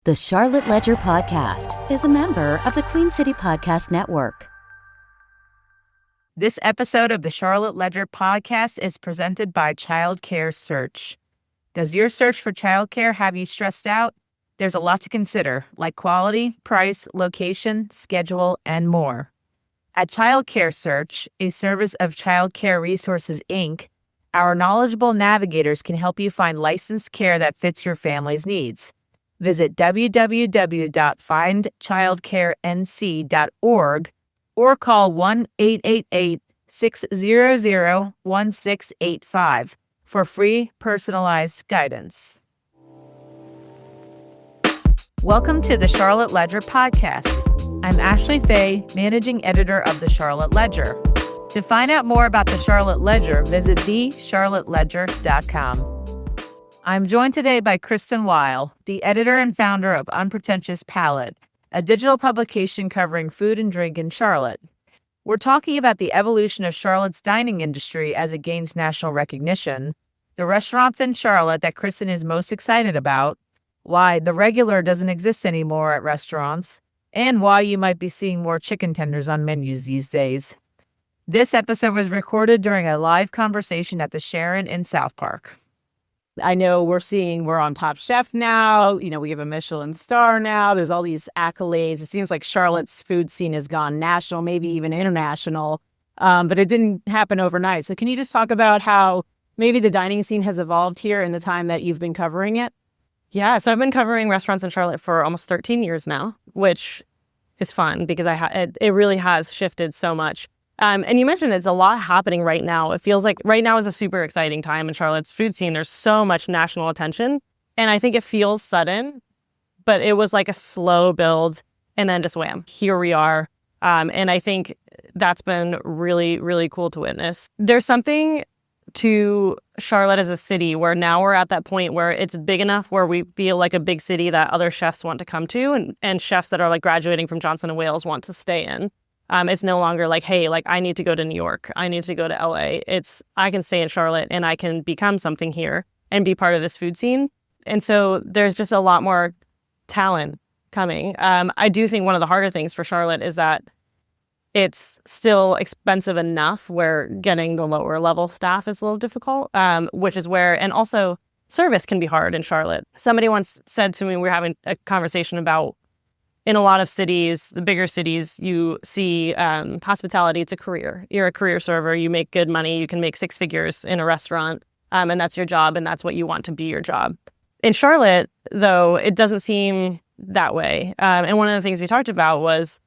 The Charlotte Ledger Podcast is a member of the Queen City Podcast Network. This episode of the Charlotte Ledger Podcast is presented by Childcare Search. Does your search for childcare have you stressed out? There's a lot to consider, like quality, price, location, schedule, and more. At Childcare Search, a service of Childcare Resources, Inc., our knowledgeable navigators can help you find licensed care that fits your family's needs. Visit www.findchildcarenc.org or call 1-888-600-1685 for free personalized guidance. Welcome to the Charlotte Ledger Podcast. I'm Ashley Fay, Managing Editor of the Charlotte Ledger. To find out more about the Charlotte Ledger, visit thecharlotteledger.com. I'm joined today by Kristen Wile, the editor and founder of Unpretentious Palate, a digital publication covering food and drink in Charlotte. We're talking about the evolution of Charlotte's dining industry as it gains national recognition, the restaurants in Charlotte that Kristen is most excited about, why the regular doesn't exist anymore at restaurants, and why you might be seeing more chicken tenders on menus these days. This episode was recorded during a live conversation at the Sharon in South Park. I know we're on Top Chef now. We have a Michelin star now. There's all these accolades. It seems like Charlotte's food scene has gone national, maybe even international, but it didn't happen overnight. So can you just talk about how maybe the dining scene has evolved here in the time that you've been covering it? Yeah, so I've been covering restaurants in Charlotte for almost 13 years now, which is fun because it really has shifted so much. And you mentioned it's a lot happening right now. It feels like right now is a super exciting time in Charlotte's food scene. There's so much national attention. And I think it feels sudden, but it was like a slow build. And then just wham, here we are. And I think that's been really, really cool to witness. There's something to Charlotte as a city where now we're at that point where it's big enough where we feel like a big city that other chefs want to come to and chefs that are like graduating from Johnson & Wales want to stay in. It's no longer like, hey, like I need to go to New York. I need to go to LA. I can stay in Charlotte and I can become something here and be part of this food scene. And so there's just a lot more talent coming. I do think one of the harder things for Charlotte is that it's still expensive enough where getting the lower level staff is a little difficult, which is where, and also service can be hard in Charlotte. Somebody once said to me, we were having a conversation about in a lot of cities, the bigger cities, you see hospitality, it's a career. You're a career server, you make good money, you can make six figures in a restaurant, and that's your job, and that's what you want to be your job. In Charlotte, though, it doesn't seem that way. And one of the things we talked about was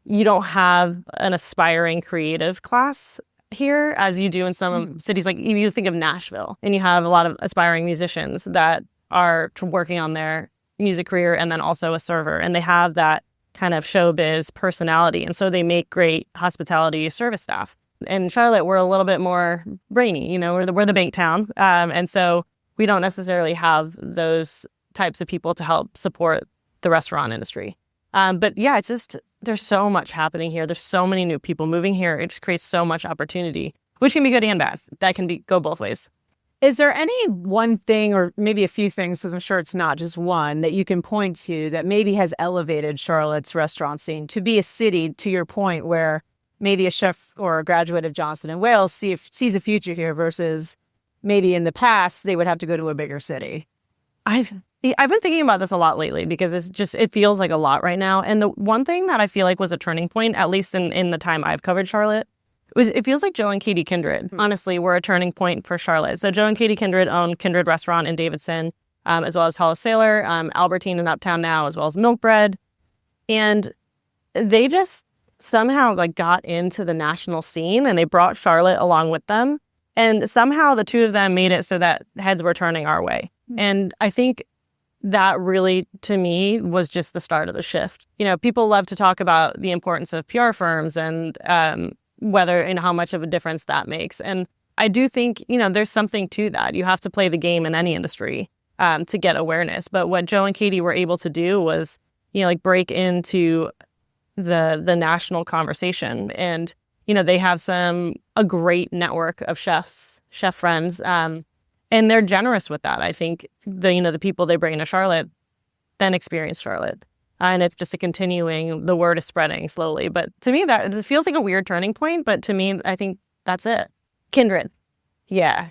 you don't have an aspiring creative class here as you do in some cities. Like you think of Nashville, and you have a lot of aspiring musicians that are working on their music career and then also a server, and they have that kind of showbiz personality, and so they make great hospitality service staff. In Charlotte, we're a little bit more brainy, we're the bank town, and so we don't necessarily have those types of people to help support the restaurant industry. But yeah, it's just there's so much happening here. There's so many new people moving here. It just creates so much opportunity, which can be good and bad. That can go both ways. Is there any one thing or maybe a few things, because I'm sure it's not just one, that you can point to that maybe has elevated Charlotte's restaurant scene to be a city, to your point, where maybe a chef or a graduate of Johnson & Wales sees a future here versus maybe in the past they would have to go to a bigger city? I've been thinking about this a lot lately because it feels like a lot right now. And the one thing that I feel like was a turning point, at least in the time I've covered Charlotte, it feels like Joe and Katie Kindred, honestly, were a turning point for Charlotte. So Joe and Katie Kindred own Kindred Restaurant in Davidson, as well as Hello Sailor, Albertine in Uptown now, as well as Milk Bread. And they just somehow got into the national scene, and they brought Charlotte along with them. And somehow the two of them made it so that heads were turning our way. And I think that really, to me, was just the start of the shift. People love to talk about the importance of PR firms and whether and how much of a difference that makes. And I do think, there's something to that. You have to play the game in any industry to get awareness. But what Joe and Katie were able to do was, break into the national conversation. And, they have a great network of chef friends. And they're generous with that. I think the people they bring to Charlotte, then experienced Charlotte. And it's just a continuing, the word is spreading slowly. But to me, that it feels like a weird turning point. But to me, I think that's it. Kindred. Yeah.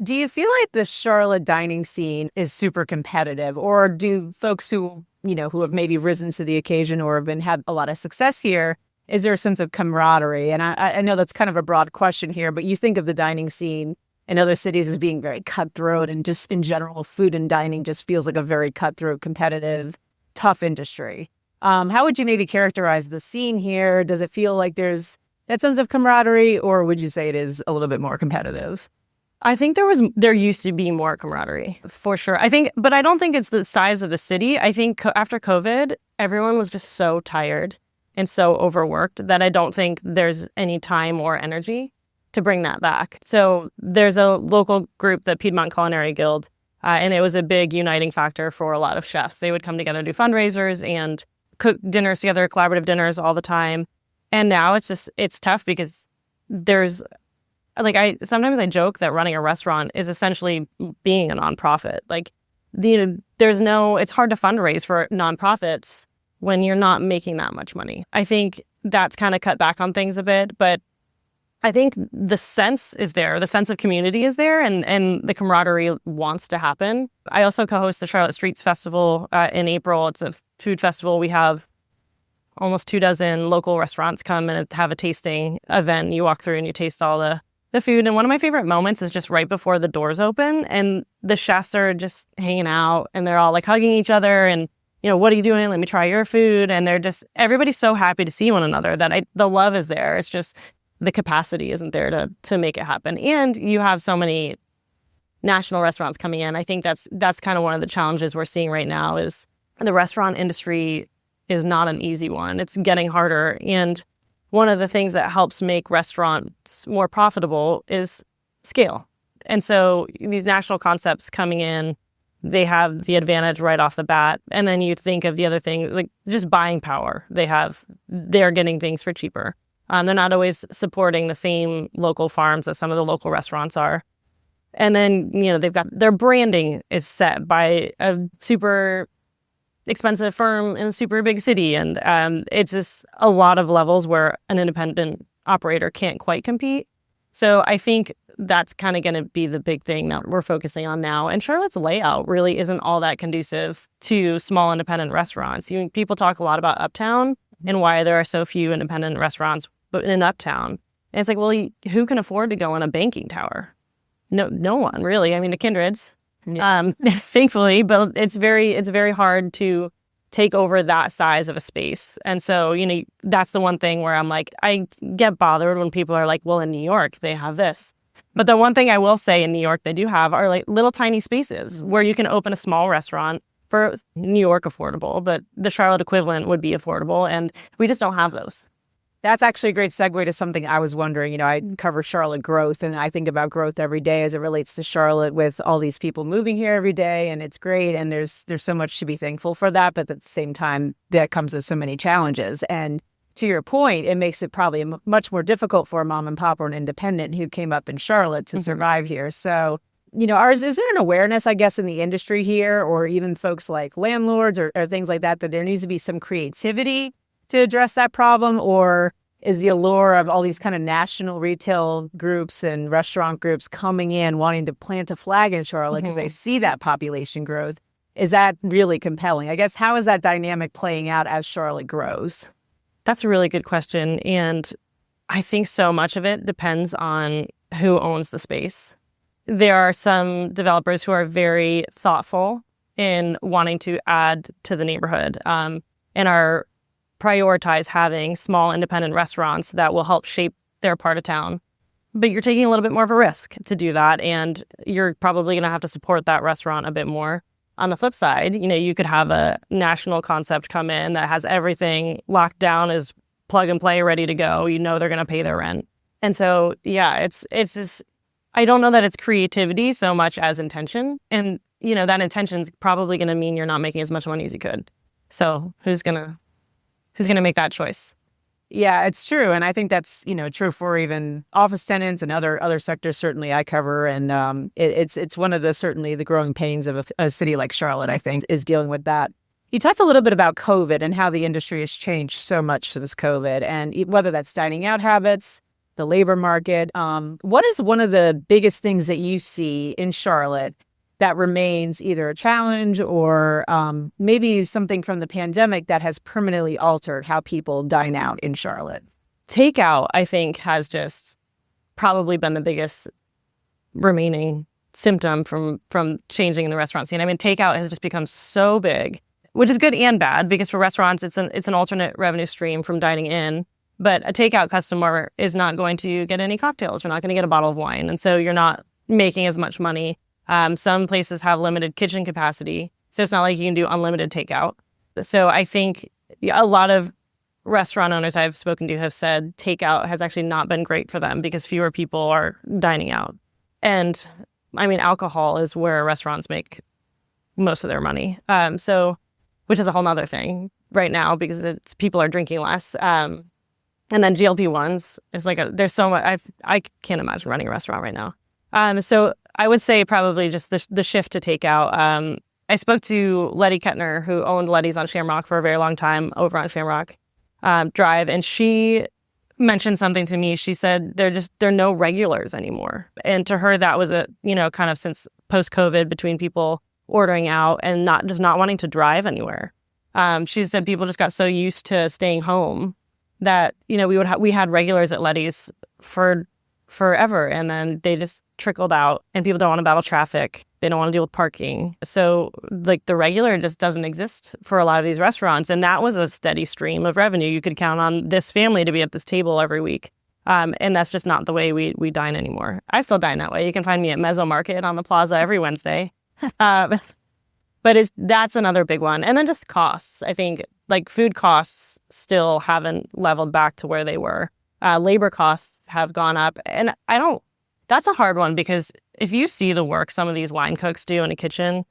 Do you feel like the Charlotte dining scene is super competitive, or do folks who have maybe risen to the occasion or have had a lot of success here, is there a sense of camaraderie? And I know that's kind of a broad question here, but you think of the dining scene in other cities as being very cutthroat, and just in general, food and dining just feels like a very cutthroat, competitive, tough industry. How would you maybe characterize the scene here? Does it feel like there's that sense of camaraderie, or would you say it is a little bit more competitive? I think there used to be more camaraderie, for sure. But I don't think it's the size of the city. I think after COVID, everyone was just so tired and so overworked that I don't think there's any time or energy to bring that back. So there's a local group, the Piedmont Culinary Guild, and it was a big uniting factor for a lot of chefs. They would come together, do fundraisers and cook dinners together, collaborative dinners all the time. And now it's tough because there's sometimes I joke that running a restaurant is essentially being a nonprofit. It's hard to fundraise for nonprofits when you're not making that much money. I think that's kind of cut back on things a bit, but I think the sense is there. The sense of community is there, and the camaraderie wants to happen. I also co-host the Charlotte Streets Festival in April. It's a food festival. We have almost 24 local restaurants come and have a tasting event. You walk through and you taste all the food. And one of my favorite moments is just right before the doors open and the chefs are just hanging out and they're all like hugging each other and, what are you doing? Let me try your food. And everybody's so happy to see one another that the love is there. It's just the capacity isn't there to make it happen. And you have so many national restaurants coming in. I think that's kind of one of the challenges we're seeing right now is the restaurant industry is not an easy one. It's getting harder. And one of the things that helps make restaurants more profitable is scale. And so these national concepts coming in, they have the advantage right off the bat. And then you think of the other thing, like just buying power. They're getting things for cheaper. They're not always supporting the same local farms that some of the local restaurants are. And then, they've got their branding is set by a super expensive firm in a super big city. And it's just a lot of levels where an independent operator can't quite compete. So I think that's kind of going to be the big thing that we're focusing on now. And Charlotte's layout really isn't all that conducive to small independent restaurants. People talk a lot about Uptown and why there are so few independent restaurants, but in Uptown. And it's like, well, who can afford to go in a banking tower? No one really. I mean, the Kindreds. Yeah. Thankfully, but it's very hard to take over that size of a space. And so, that's the one thing where I'm like, I get bothered when people are like, well, in New York, they have this. But the one thing I will say in New York they do have are like little tiny spaces where you can open a small restaurant for New York affordable, but the Charlotte equivalent would be affordable. And we just don't have those. That's actually a great segue to something I was wondering. I cover Charlotte growth, and I think about growth every day as it relates to Charlotte with all these people moving here every day, and it's great, and there's so much to be thankful for that, but at the same time, that comes with so many challenges. And to your point, it makes it probably much more difficult for a mom and pop or an independent who came up in Charlotte to survive here. So, is there an awareness, I guess, in the industry here, or even folks like landlords or things like that there needs to be some creativity to address that problem? Or is the allure of all these kind of national retail groups and restaurant groups coming in wanting to plant a flag in Charlotte because they see that population growth, is that really compelling? I guess, how is that dynamic playing out as Charlotte grows? That's a really good question. And I think so much of it depends on who owns the space. There are some developers who are very thoughtful in wanting to add to the neighborhood and are prioritize having small independent restaurants that will help shape their part of town. But you're taking a little bit more of a risk to do that, and you're probably going to have to support that restaurant a bit more. On the flip side, you could have a national concept come in that has everything locked down, is plug and play, ready to go. They're going to pay their rent. And so, yeah, it's just, I don't know that it's creativity so much as intention. And, that intention's probably going to mean you're not making as much money as you could. So who's going to make that choice? Yeah, it's true. And I think that's, true for even office tenants and other sectors certainly I cover. And it's one of certainly the growing pains of a city like Charlotte, I think, is dealing with that. You talked a little bit about COVID and how the industry has changed so much since COVID, and whether that's dining out habits, the labor market. What is one of the biggest things that you see in Charlotte that remains either a challenge or maybe something from the pandemic that has permanently altered how people dine out in Charlotte? Takeout, I think, has just probably been the biggest remaining symptom from changing in the restaurant scene. I mean, takeout has just become so big, which is good and bad, because for restaurants, it's an alternate revenue stream from dining in. But a takeout customer is not going to get any cocktails. You're not going to get a bottle of wine. And so you're not making as much money. Some places have limited kitchen capacity, so it's not like you can do unlimited takeout. So I think a lot of restaurant owners I've spoken to have said takeout has actually not been great for them because fewer people are dining out. And I mean, alcohol is where restaurants make most of their money. Which is a whole nother thing right now because people are drinking less. And then GLP-1s is there's so much. I can't imagine running a restaurant right now. So I would say probably just the shift to takeout. I spoke to Letty Kettner, who owned Letty's on Shamrock for a very long time over on Shamrock Drive, and she mentioned something to me. She said there are no regulars anymore, and to her that was kind of since post-COVID between people ordering out and not wanting to drive anywhere. She said people just got so used to staying home that we had regulars at Letty's for forever, and then they just trickled out, and people don't want to battle traffic. They don't want to deal with parking. So the regular just doesn't exist for a lot of these restaurants. And that was a steady stream of revenue. You could count on this family to be at this table every week. And that's just not the way we dine anymore. I still dine that way. You can find me at Mezzo Market on the Plaza every Wednesday. But that's another big one. And then just costs. I think food costs still haven't leveled back to where they were. Labor costs have gone up. And that's a hard one because if you see the work some of these line cooks do in a kitchen,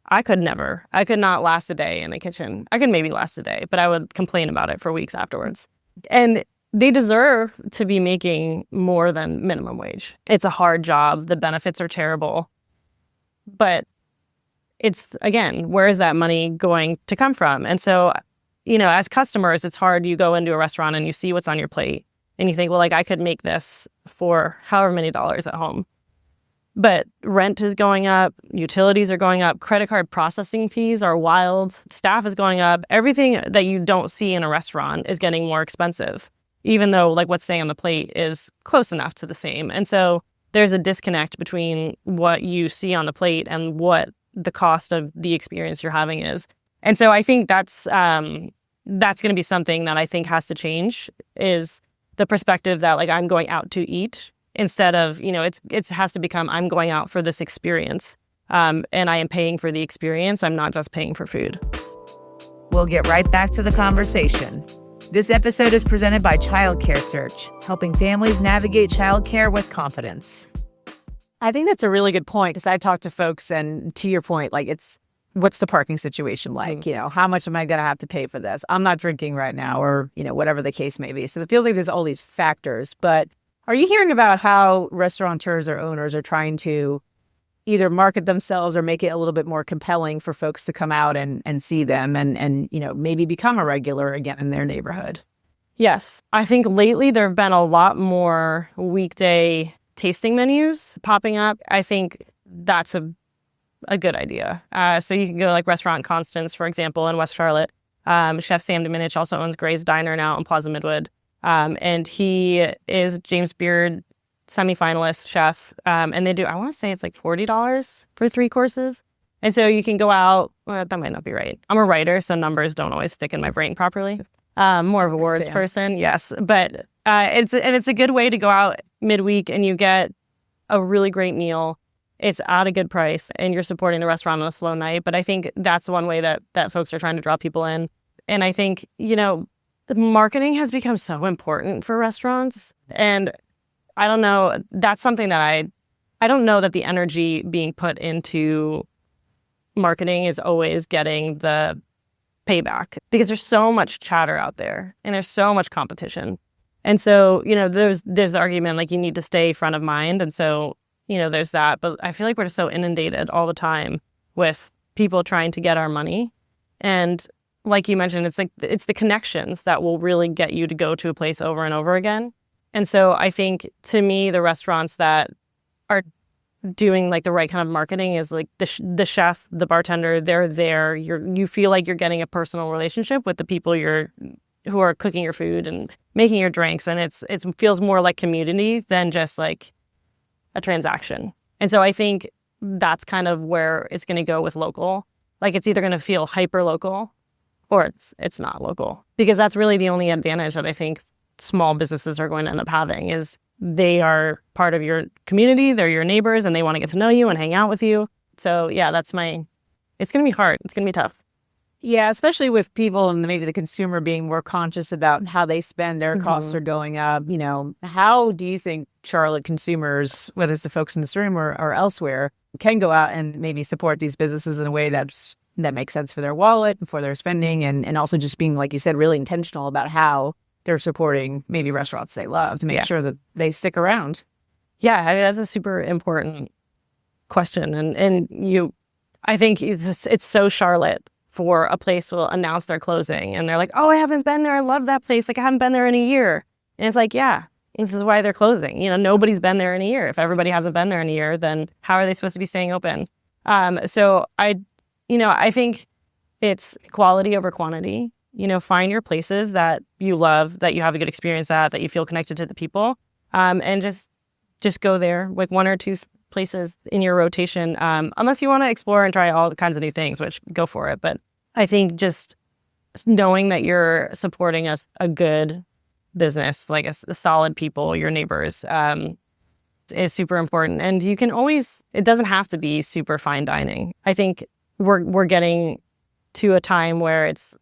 I could not last a day in a kitchen. I could maybe last a day, but I would complain about it for weeks afterwards. And they deserve to be making more than minimum wage. It's a hard job. The benefits are terrible. But it's, again, where is that money going to come from? And so, as customers, it's hard. You go into a restaurant and you see what's on your plate and you think, well, I could make this for however many dollars at home. But rent is going up, utilities are going up, credit card processing fees are wild, staff is going up. Everything that you don't see in a restaurant is getting more expensive, even though what's staying on the plate is close enough to the same. And so there's a disconnect between what you see on the plate and what the cost of the experience you're having is. And so I think that's going to be something that I think has to change, is the perspective that I'm going out to eat instead of, it has to become I'm going out for this experience. And I am paying for the experience. I'm not just paying for food. We'll get right back to the conversation. This episode is presented by Child Care Search, helping families navigate childcare with confidence. I think that's a really good point because I talk to folks, and to your point, what's the parking situation like? Mm-hmm. How much am I going to have to pay for this? I'm not drinking right now, or, whatever the case may be. So it feels like there's all these factors. But are you hearing about how restaurateurs or owners are trying to either market themselves or make it a little bit more compelling for folks to come out and see them and maybe become a regular again in their neighborhood? Yes. I think lately there have been a lot more weekday tasting menus popping up. I think that's a good idea. So you can go to Restaurant Constants, for example, in West Charlotte. Chef Sam Dominich also owns Gray's Diner now in Plaza Midwood. And he is James Beard semifinalist chef. And they do, I want to say it's $40 for 3 courses. And so you can go out, well, that might not be right. I'm a writer, so numbers don't always stick in my brain properly. More of a words person, yes. But it's a good way to go out midweek and you get a really great meal. It's at a good price and you're supporting the restaurant on a slow night. But I think that's one way that folks are trying to draw people in. And I think, the marketing has become so important for restaurants. And I don't know, that's something that I don't know that the energy being put into marketing is always getting the payback, because there's so much chatter out there and there's so much competition. And so, there's the argument you need to stay front of mind. And so, there's that. But I feel like we're just so inundated all the time with people trying to get our money. And like you mentioned, it's the connections that will really get you to go to a place over and over again. And so I think, to me, the restaurants that are doing like the right kind of marketing is like the chef, the bartender, they're there. You feel like you're getting a personal relationship with the people who are cooking your food and making your drinks, and it feels more like community than just like a transaction. And so I think that's kind of where it's going to go with local. Like, it's either going to feel hyper local or it's not local, because that's really the only advantage that I think small businesses are going to end up having, is they are part of your community, they're your neighbors, and they want to get to know you and hang out with you. So yeah, it's going to be hard. It's going to be tough. Yeah, especially with people and maybe the consumer being more conscious about how they spend, their costs are going up. How do you think Charlotte consumers, whether it's the folks in this room or elsewhere, can go out and maybe support these businesses in a way that makes sense for their wallet and for their spending, and also just being, like you said, really intentional about how they're supporting maybe restaurants they love to make sure that they stick around? Yeah, I mean, that's a super important question. And I think it's so Charlotte for a place will announce they're closing and they're like, oh, I haven't been there. I love that place. Like, I haven't been there in a year. And it's like, yeah, this is why they're closing. Nobody's been there in a year. If everybody hasn't been there in a year, then how are they supposed to be staying open? So I think it's quality over quantity. Find your places that you love, that you have a good experience at, that you feel connected to the people, and just go there, like one or two places in your rotation, unless you want to explore and try all the kinds of new things, which go for it. But I think just knowing that you're supporting a good business, like a solid people, your neighbors, is super important. And you can always, it doesn't have to be super fine dining. I think we're getting to a time where it's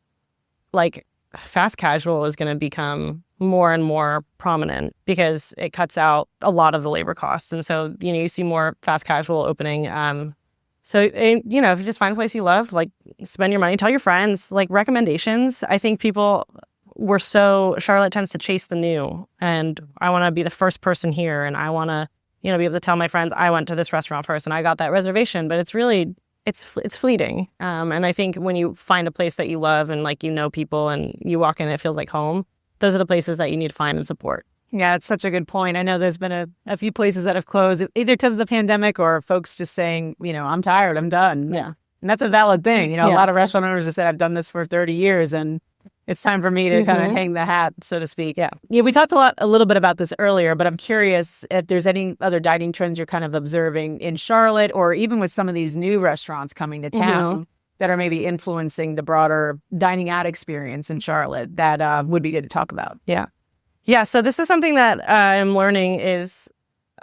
like fast casual is going to become more and more prominent because it cuts out a lot of the labor costs. And so, you see more fast casual opening. If you just find a place you love, like, spend your money, tell your friends, like, recommendations. I think Charlotte tends to chase the new, and I want to be the first person here. And I want to, be able to tell my friends, I went to this restaurant first and I got that reservation, but it's really, it's fleeting. And I think when you find a place that you love and people and you walk in, it feels like home. Those are the places that you need to find and support. Yeah, it's such a good point. I know there's been a few places that have closed, either because of the pandemic or folks just saying, I'm tired, I'm done. Yeah. And that's a valid thing. A lot of restaurant owners just said, I've done this for 30 years and it's time for me to kind of hang the hat, so to speak. Yeah. Yeah, we talked a little bit about this earlier, but I'm curious if there's any other dining trends you're kind of observing in Charlotte, or even with some of these new restaurants coming to town that are maybe influencing the broader dining out experience in Charlotte that would be good to talk about. Yeah. Yeah, so this is something that I'm learning is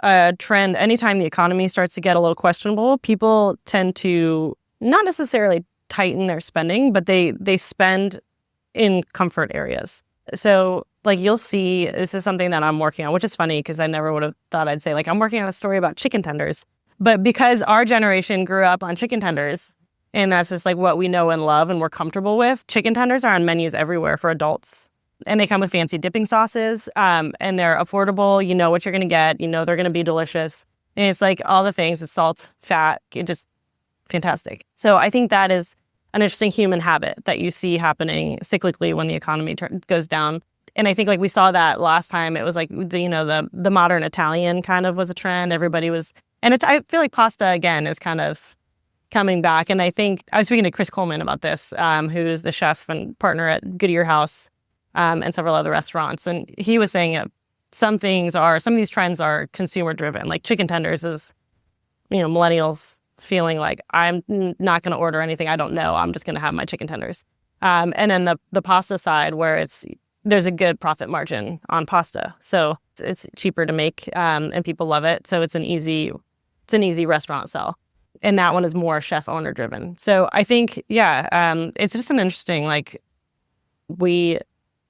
a trend. Anytime the economy starts to get a little questionable, people tend to not necessarily tighten their spending, but they spend in comfort areas. So, like, you'll see, this is something that I'm working on, which is funny because I never would have thought I'd say, like, I'm working on a story about chicken tenders. But because our generation grew up on chicken tenders, and that's just like what we know and love and we're comfortable with, chicken tenders are on menus everywhere for adults. And they come with fancy dipping sauces, and they're affordable. You know what you're going to get. They're going to be delicious. And it's like all the things, it's salt, fat, just fantastic. So I think that is an interesting human habit that you see happening cyclically when the economy goes down. And I think, like, we saw that last time. It was like, the modern Italian kind of was a trend. Everybody was, and I feel like pasta, again, is kind of coming back. And I think, I was speaking to Chris Coleman about this, who's the chef and partner at Goodyear House, and several other restaurants. And he was saying some of these trends are consumer driven. Like, chicken tenders is, millennials feeling like, I'm not going to order anything I don't know. I'm just going to have my chicken tenders. And then the pasta side, where there's a good profit margin on pasta. So it's cheaper to make, and people love it. So it's an easy restaurant sell. And that one is more chef owner driven. So I think, it's just an interesting, like,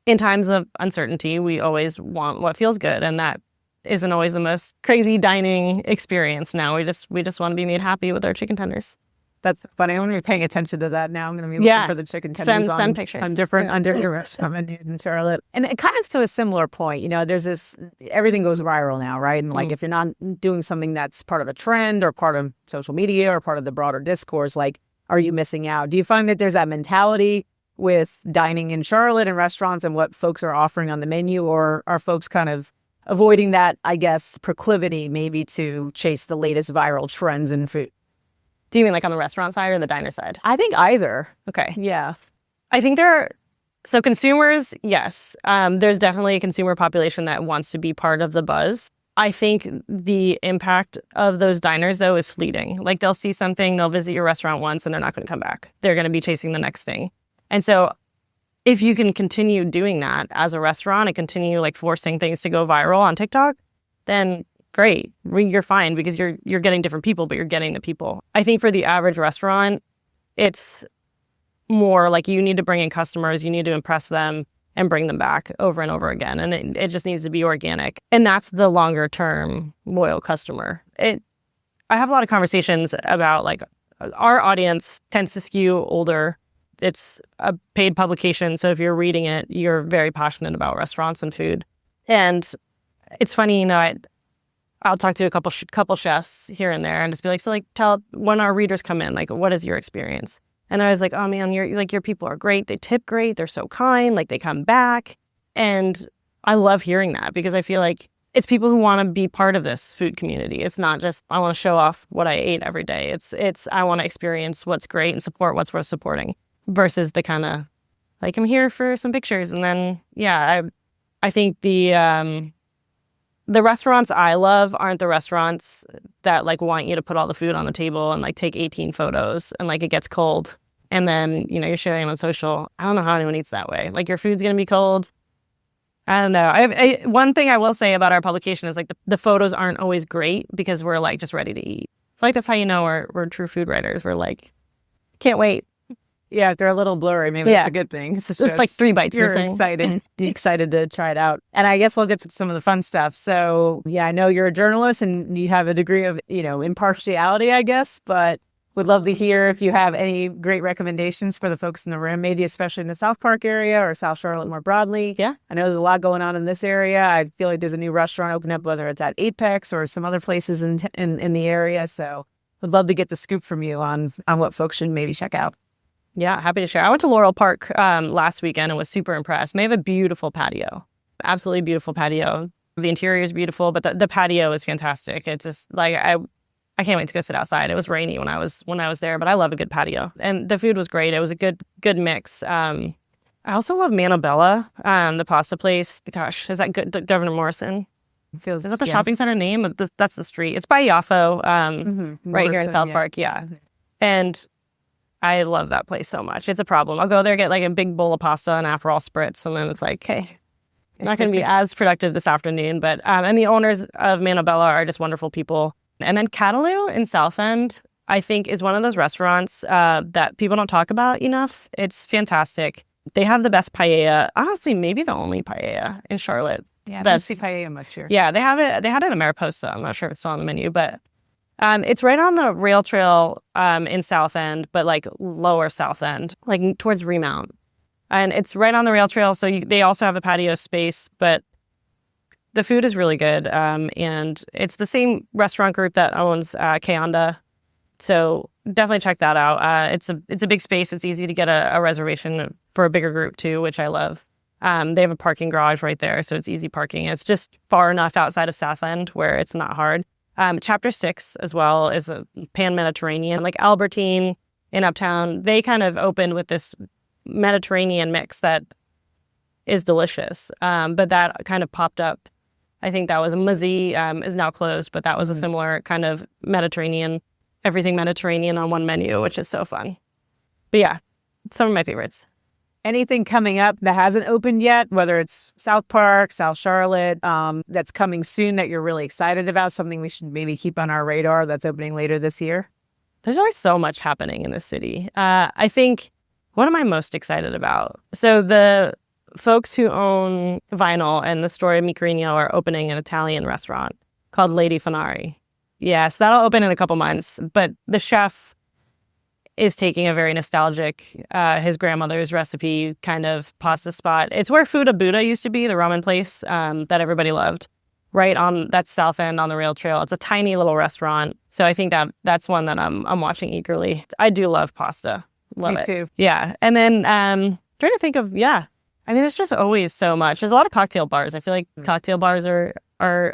in times of uncertainty, we always want what feels good, and that isn't always the most crazy dining experience. Now we just want to be made happy with our chicken tenders. That's funny. I'm going to be paying attention to that now. I'm going to be looking for the chicken tenders send pictures on different restaurant menus in Charlotte. And it kind of to a similar point, there's this, everything goes viral now, right? And like, if you're not doing something that's part of a trend or part of social media or part of the broader discourse, like, are you missing out? Do you find that there's that mentality with dining in Charlotte and restaurants and what folks are offering on the menu, or are folks kind of avoiding that, I guess, proclivity maybe to chase the latest viral trends in food? Do you mean like on the restaurant side or the diner side? I think either. Okay. Yeah. I think so consumers, yes. There's definitely a consumer population that wants to be part of the buzz. I think the impact of those diners, though, is fleeting. Like they'll see something, they'll visit your restaurant once, and they're not going to come back. They're going to be chasing the next thing. And so if you can continue doing that as a restaurant and continue like forcing things to go viral on TikTok, then great. You're fine because you're getting different people, but you're getting the people. I think for the average restaurant, it's more like you need to bring in customers, you need to impress them and bring them back over and over again. And it just needs to be organic. And that's the longer term loyal customer. I have a lot of conversations about like our audience tends to skew older. It's a paid publication. So if you're reading it, you're very passionate about restaurants and food. And it's funny, I'll talk to a couple chefs here and there and just be like, so like tell when our readers come in, like what is your experience? And I was like, oh man, your people are great. They tip great. They're so kind. Like they come back. And I love hearing that because I feel like it's people who want to be part of this food community. It's not just, I want to show off what I ate every day. It's I want to experience what's great and support what's worth supporting versus the kind of like, I'm here for some pictures. And then, yeah, I think the restaurants I love aren't the restaurants that like want you to put all the food on the table and like take 18 photos and like it gets cold and then, you're sharing it on social. I don't know how anyone eats that way. Like your food's going to be cold. I don't know. One thing I will say about our publication is like the photos aren't always great because we're like just ready to eat. I feel like that's how you know we're true food writers. We're like, can't wait. Yeah, if they're a little blurry, maybe that's a good thing. It's just like 3 bites you're missing. excited to try it out. And I guess we'll get to some of the fun stuff. So, yeah, I know you're a journalist and you have a degree of, impartiality, I guess, but would love to hear if you have any great recommendations for the folks in the room, maybe especially in the South Park area or South Charlotte more broadly. Yeah. I know there's a lot going on in this area. I feel like there's a new restaurant opening up, whether it's at Apex or some other places in the area. So would love to get the scoop from you on what folks should maybe check out. Yeah, happy to share. I went to Laurel Park last weekend and was super impressed. And they have a beautiful patio, absolutely beautiful patio. The interior is beautiful, but the patio is fantastic. It's just like I can't wait to go sit outside. It was rainy when I was there, but I love a good patio. And the food was great. It was a good mix. I also love Manobella, the pasta place. Gosh, is that good? Governor Morrison? Is that the shopping center name? That's the street. It's by Yafo, right here in South Park. Yeah, and I love that place so much. It's a problem. I'll go there, get like a big bowl of pasta and Aperol spritz, and then it's like, hey, I'm not going to be as productive this afternoon. But and the owners of Manobella are just wonderful people. And then Cataloo in Southend, I think, is one of those restaurants that people don't talk about enough. It's fantastic. They have the best paella. Honestly, maybe the only paella in Charlotte. Yeah, I don't see paella much here. Yeah, they have it. They had it in Mariposa. I'm not sure if it's still on the menu, but it's right on the rail trail in Southend, but like lower Southend, like towards Remount. And it's right on the rail trail, so they also have a patio space, but the food is really good. And it's the same restaurant group that owns Kayanda. So definitely check that out. It's a big space. It's easy to get a reservation for a bigger group too, which I love. They have a parking garage right there, so it's easy parking. It's just far enough outside of Southend where it's not hard. Chapter 6 as well is a pan-Mediterranean. Like Albertine in Uptown, they kind of opened with this Mediterranean mix that is delicious. But that kind of popped up. I think that was Muzzy, is now closed, but that was a similar kind of Mediterranean, everything Mediterranean on one menu, which is so fun. But yeah, some of my favorites. Anything coming up that hasn't opened yet, whether it's South Park, South Charlotte, that's coming soon that you're really excited about, something we should maybe keep on our radar that's opening later this year? There's always so much happening in this city. I think, what am I most excited about? So the folks who own Vinyl and the Storia Micarino are opening an Italian restaurant called Lady Fanari. Yes, that'll open in a couple months, but the chef is taking a very nostalgic, his grandmother's recipe kind of pasta spot. It's where Fuda Buddha used to be, the ramen place that everybody loved. right on that south end on the rail trail. It's a tiny little restaurant. So I think that's one that I'm watching eagerly. I do love pasta. Love Me it. too. Yeah. And then trying to think of, I mean, there's just always so much. There's a lot of cocktail bars. I feel like cocktail bars are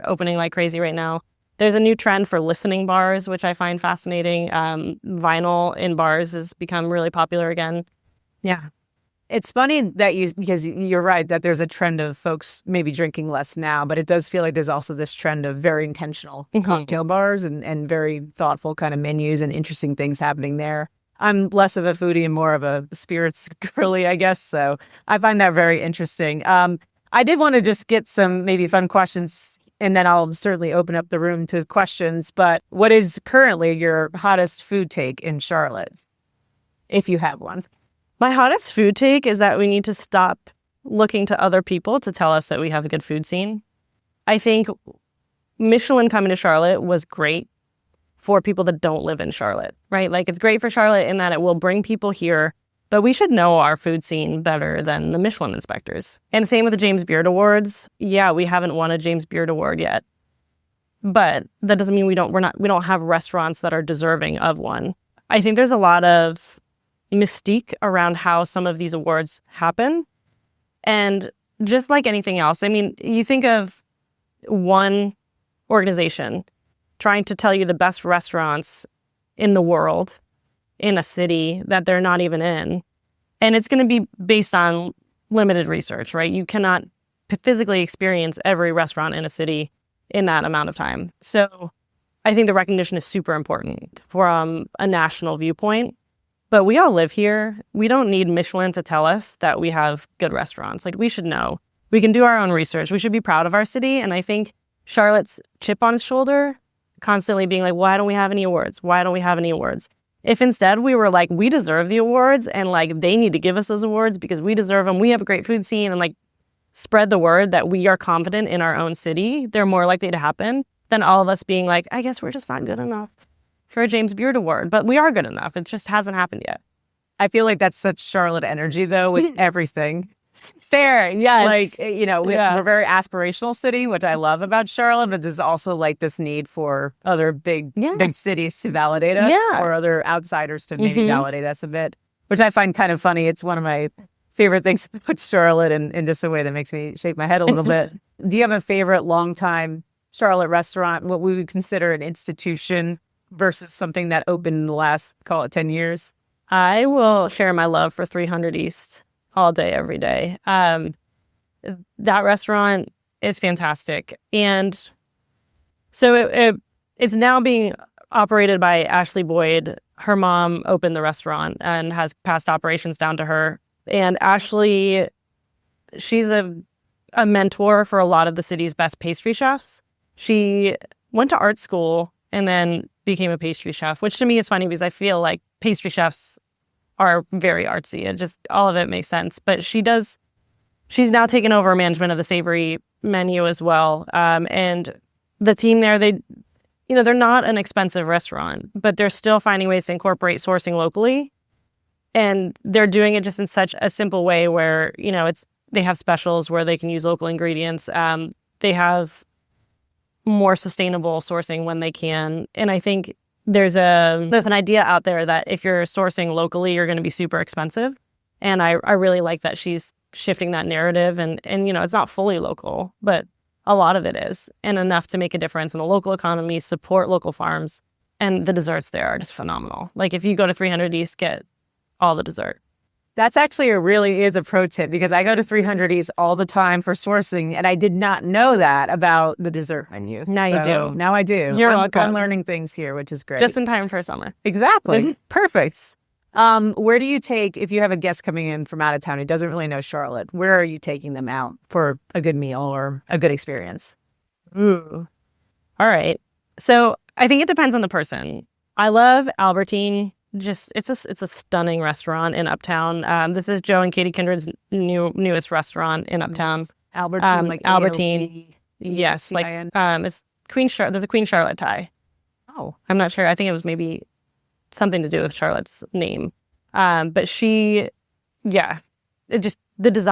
opening like crazy right now. There's a new trend for listening bars, which I find fascinating. Vinyl in bars has become really popular again. Yeah. It's funny that because you're right that there's a trend of folks maybe drinking less now, but it does feel like there's also this trend of very intentional cocktail bars and very thoughtful kind of menus and interesting things happening there. I'm less of a foodie and more of a spirits girly, I guess. So I find that very interesting. I did want to just get some maybe fun questions, and then I'll certainly open up the room to questions. But what is currently your hottest food take in Charlotte, if you have one? My hottest food take is that we need to stop looking to other people to tell us that we have a good food scene. I think Michelin coming to Charlotte was great for people that don't live in Charlotte, right? Like, it's great for Charlotte in that it will bring people here, but we should know our food scene better than the Michelin inspectors. And same with the James Beard Awards. Yeah, we haven't won a James Beard Award yet, but that doesn't mean we don't have restaurants that are deserving of one. I think there's a lot of mystique around how some of these awards happen. And just like anything else, I mean, you think of one organization trying to tell you the best restaurants in the world in a city that they're not even in. And it's going to be based on limited research, right? You cannot physically experience every restaurant in a city in that amount of time. So I think the recognition is super important from a national viewpoint. But we all live here. We don't need Michelin to tell us that we have good restaurants. Like, we should know. We can do our own research. We should be proud of our city. And I think Charlotte's chip on his shoulder, constantly being like, why don't we have any awards? Why don't we have any awards? If instead we were like, we deserve the awards and like they need to give us those awards because we deserve them. We have a great food scene, and like spread the word that we are confident in our own city, they're more likely to happen than all of us being like, I guess we're just not good enough for a James Beard Award. But we are good enough. It just hasn't happened yet. I feel like that's such Charlotte energy, though, with everything. Fair, yeah. Like, you know, we're a very aspirational city, which I love about Charlotte, but there's also like this need for other big cities to validate us or other outsiders to maybe validate us a bit, which I find kind of funny. It's one of my favorite things to put Charlotte in just a way that makes me shake my head a little bit. Do you have a favorite longtime Charlotte restaurant, what we would consider an institution versus something that opened in the last, call it 10 years? I will share my love for 300 East all day, every day. That restaurant is fantastic. And so it's now being operated by Ashley Boyd. Her mom opened the restaurant and has passed operations down to her. And Ashley, she's a mentor for a lot of the city's best pastry chefs. She went to art school and then became a pastry chef, which to me is funny because I feel like pastry chefs are very artsy. It just, all of it makes sense. But she's now taken over management of the savory menu as well. And the team there, they're not an expensive restaurant, but they're still finding ways to incorporate sourcing locally. And they're doing it just in such a simple way where, they have specials where they can use local ingredients. They have more sustainable sourcing when they can. And I think there's an idea out there that if you're sourcing locally, you're going to be super expensive. And I really like that she's shifting that narrative. And it's not fully local, but a lot of it is, and enough to make a difference in the local economy, support local farms. And the desserts there are just phenomenal. Like, if you go to 300 East, get all the dessert. That's actually really is a pro tip, because I go to 300 East all the time for sourcing, and I did not know that about the dessert menu. Now you do. Now I do. You're welcome. I'm learning things here, which is great. Just in time for summer. Exactly. Perfect. Where do you take, if you have a guest coming in from out of town who doesn't really know Charlotte, where are you taking them out for a good meal or a good experience? Ooh. All right. So I think it depends on the person. I love Albertine. It's a stunning restaurant in Uptown. This is Joe and Katie Kindred's newest restaurant in Uptown. Albertine, like Albertine. Yes, like it's there's a Queen Charlotte tie. Oh, I'm not sure. I think it was maybe something to do with Charlotte's name. But the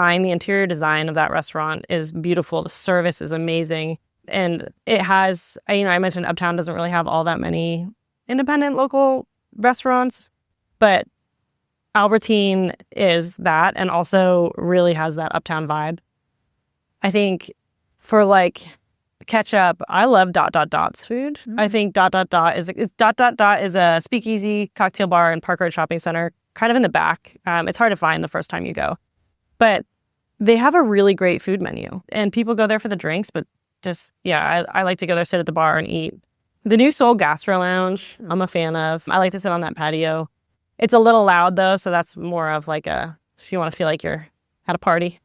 interior design of that restaurant is beautiful. The service is amazing. And it has, I mentioned Uptown doesn't really have all that many independent local restaurants, but Albertine is that and also really has that Uptown vibe. I think for like ketchup, I love Dot's food. I think Dot is a speakeasy cocktail bar in Park Road Shopping Center, kind of in the back. It's hard to find the first time you go, but they have a really great food menu, and people go there for the drinks. But I like to go there, sit at the bar, and eat. The new Soul Gastro Lounge, I'm a fan of. I like to sit on that patio. It's a little loud though, so that's more of like if you want to feel like you're at a party.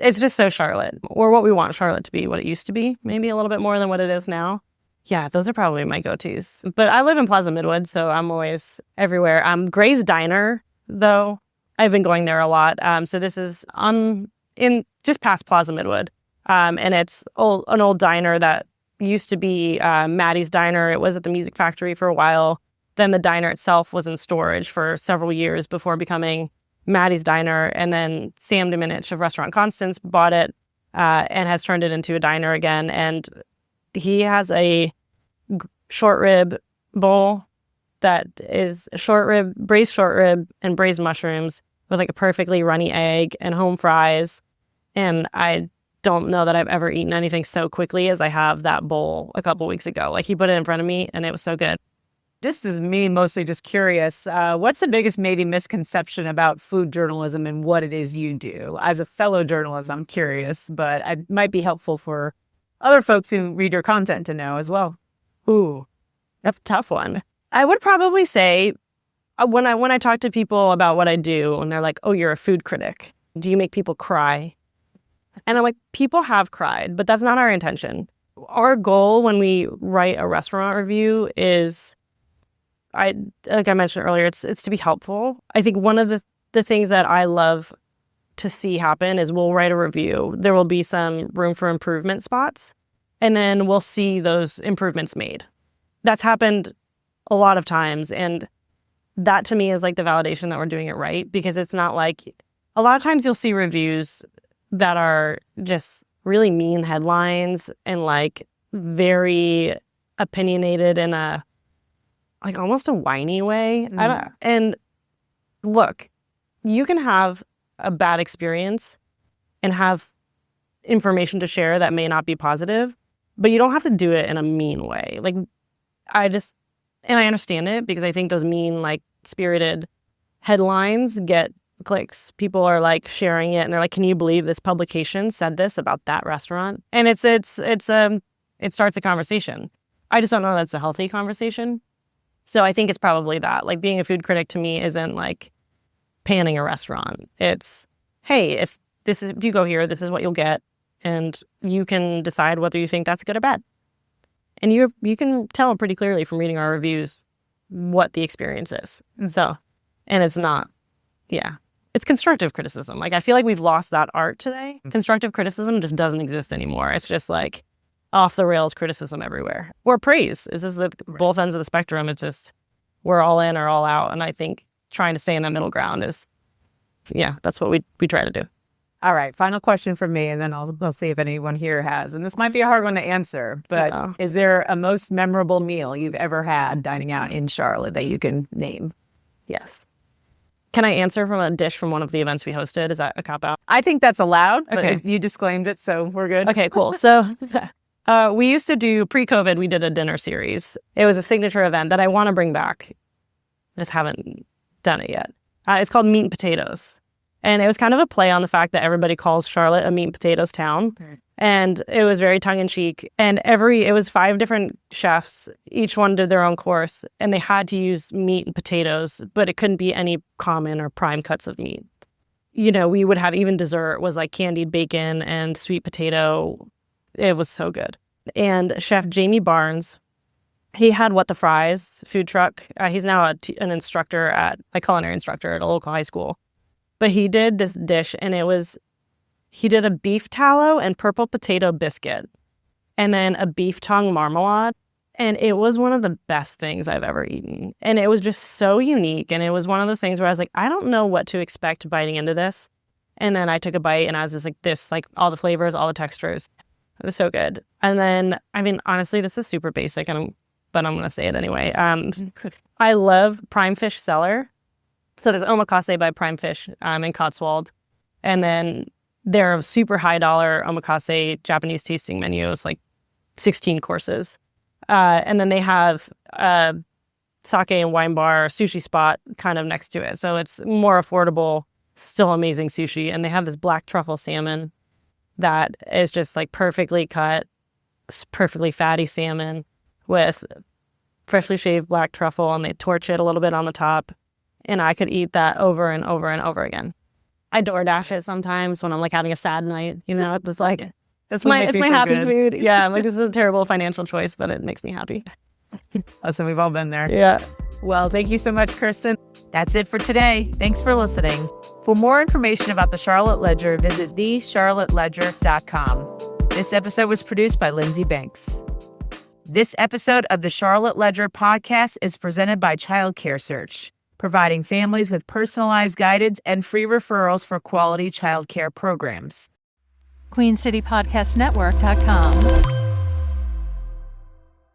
It's just so Charlotte, or what we want Charlotte to be, what it used to be, maybe a little bit more than what it is now. Yeah, those are probably my go-tos. But I live in Plaza Midwood, so I'm always everywhere. Gray's Diner, though, I've been going there a lot. So this is in just past Plaza Midwood, and it's an old diner that used to be Maddie's Diner. It was at the Music Factory for a while. Then the diner itself was in storage for several years before becoming Maddie's Diner, and then Sam Dominich of Restaurant Constants bought it and has turned it into a diner again. And he has a short rib bowl that is braised short rib and braised mushrooms with like a perfectly runny egg and home fries. And I don't know that I've ever eaten anything so quickly as I have that bowl a couple weeks ago. Like, he put it in front of me and it was so good. This is me mostly just curious. What's the biggest maybe misconception about food journalism and what it is you do? As a fellow journalist, I'm curious, but it might be helpful for other folks who read your content to know as well. Ooh, that's a tough one. I would probably say when I talk to people about what I do and they're like, oh, you're a food critic. Do you make people cry? And I'm like, people have cried, but that's not our intention. Our goal when we write a restaurant review is, like I mentioned earlier, it's to be helpful. I think one of the things that I love to see happen is we'll write a review. There will be some room for improvement spots, and then we'll see those improvements made. That's happened a lot of times, and that to me is like the validation that we're doing it right, because it's not like a lot of times you'll see reviews that are just really mean headlines and like very opinionated in a like almost a whiny way. And look, you can have a bad experience and have information to share that may not be positive, but you don't have to do it in a mean way. Like, I understand it, because I think those mean, like, spirited headlines get clicks. People are like sharing it and they're like, can you believe this publication said this about that restaurant? And it starts a conversation. I just don't know that's a healthy conversation. So I think it's probably that. Like, being a food critic to me isn't like panning a restaurant. It's, hey, if you go here, this is what you'll get, and you can decide whether you think that's good or bad. And you can tell pretty clearly from reading our reviews what the experience is. And it's not, it's constructive criticism. Like, I feel like we've lost that art today. Constructive criticism just doesn't exist anymore. It's just like off the rails criticism everywhere. Or praise. This is both ends of the spectrum. It's just we're all in or all out. And I think trying to stay in that middle ground is, that's what we try to do. All right, final question from me, and then I'll see if anyone here has. And this might be a hard one to answer, but is there a most memorable meal you've ever had dining out in Charlotte that you can name? Yes. Can I answer from a dish from one of the events we hosted? Is that a cop-out? I think that's allowed, but okay. You disclaimed it, so we're good. Okay, cool. So we used to do, pre-COVID, we did a dinner series. It was a signature event that I want to bring back. I just haven't done it yet. It's called Meat and Potatoes. And it was kind of a play on the fact that everybody calls Charlotte a meat and potatoes town. Okay. And it was very tongue-in-cheek. And it was 5 different chefs. Each one did their own course. And they had to use meat and potatoes, but it couldn't be any common or prime cuts of meat. We would have even dessert was like candied bacon and sweet potato. It was so good. And Chef Jamie Barnes, he had What the Fries food truck. He's now an instructor a culinary instructor at a local high school. But he did this dish, and he did a beef tallow and purple potato biscuit, and then a beef tongue marmalade. And it was one of the best things I've ever eaten. And it was just so unique. And it was one of those things where I was like, I don't know what to expect biting into this. And then I took a bite, and I was just like, all the flavors, all the textures. It was so good. And then, I mean, honestly, this is super basic, but I'm going to say it anyway. I love Prime Fish Cellar. So there's omakase by Prime Fish in Cotswold. And then their super high dollar omakase Japanese tasting menu is like 16 courses. And then they have sake and wine bar, sushi spot kind of next to it. So it's more affordable, still amazing sushi. And they have this black truffle salmon that is just like perfectly cut, perfectly fatty salmon with freshly shaved black truffle, and they torch it a little bit on the top. And I could eat that over and over and over again. I DoorDash it sometimes when I'm like having a sad night, you know, it's like, it's my happy food. Yeah, I'm like, this is a terrible financial choice, but it makes me happy. Listen, we've all been there. Yeah. Well, thank you so much, Kristen. That's it for today. Thanks for listening. For more information about the Charlotte Ledger, visit thecharlotteledger.com. This episode was produced by Lindsay Banks. This episode of the Charlotte Ledger podcast is presented by Child Care Search, providing families with personalized guidance and free referrals for quality child care programs. QueenCityPodcastNetwork.com.